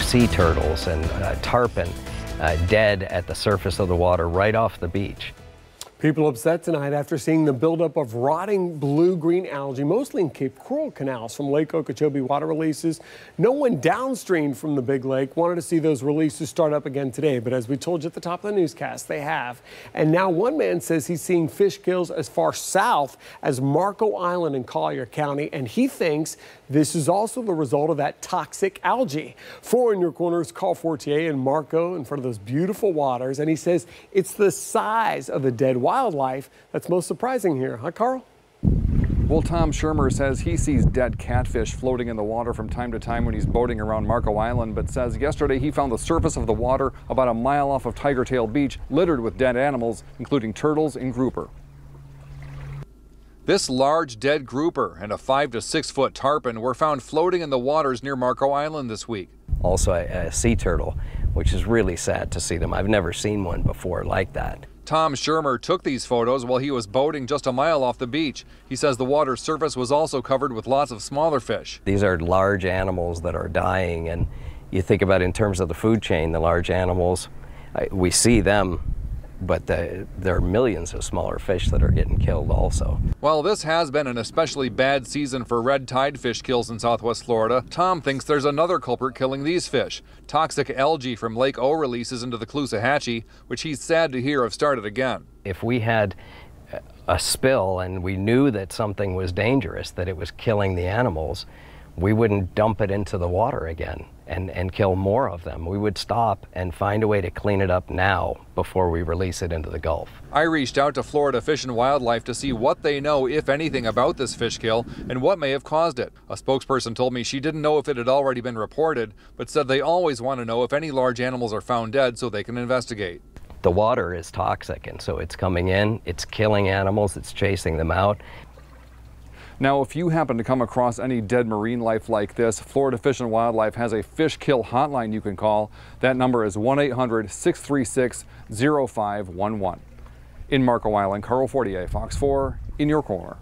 sea turtles and tarpon dead at the surface of the water right off the beach. People upset tonight after seeing the buildup of rotting blue-green algae, mostly in Cape Coral canals from Lake Okeechobee water releases. No one downstream from the big lake wanted to see those releases start up again today, but as we told you at the top of the newscast, they have. And now one man says he's seeing fish kills as far south as Marco Island in Collier County, and he thinks this is also the result of that toxic algae. For In Your Corner's Carl Fortier and Marco in front of those beautiful waters, and he says it's the size of the dead wildlife that's most surprising here. Huh, Carl? Well, Tom Schirmer says he sees dead catfish floating in the water from time to time when he's boating around Marco Island, but says yesterday he found the surface of the water about a mile off of Tigertail Beach littered with dead animals, including turtles and grouper. This large dead grouper and a 5 to 6 foot tarpon were found floating in the waters near Marco Island this week. Also a sea turtle, which is really sad to see them. I've never seen one before like that. Tom Schirmer took these photos while he was boating just a mile off the beach. He says the water's surface was also covered with lots of smaller fish. These are large animals that are dying, and you think about in terms of the food chain, the large animals, we see them, but there are millions of smaller fish that are getting killed also. While this has been an especially bad season for red tide fish kills in southwest Florida, Tom thinks there's another culprit killing these fish. Toxic algae from Lake O releases into the Caloosahatchee, which he's sad to hear have started again. If we had a spill and we knew that something was dangerous, that it was killing the animals, we wouldn't dump it into the water again and kill more of them. We would stop and find a way to clean it up now before we release it into the Gulf. I reached out to Florida Fish and Wildlife to see what they know, if anything, about this fish kill and what may have caused it. A spokesperson told me she didn't know if it had already been reported, but said they always want to know if any large animals are found dead so they can investigate. The water is toxic, and so it's coming in, it's killing animals, it's chasing them out. Now, if you happen to come across any dead marine life like this, Florida Fish and Wildlife has a fish kill hotline you can call. That number is 1-800-636-0511. In Marco Island, Carl Fortier, Fox 4, In Your Corner.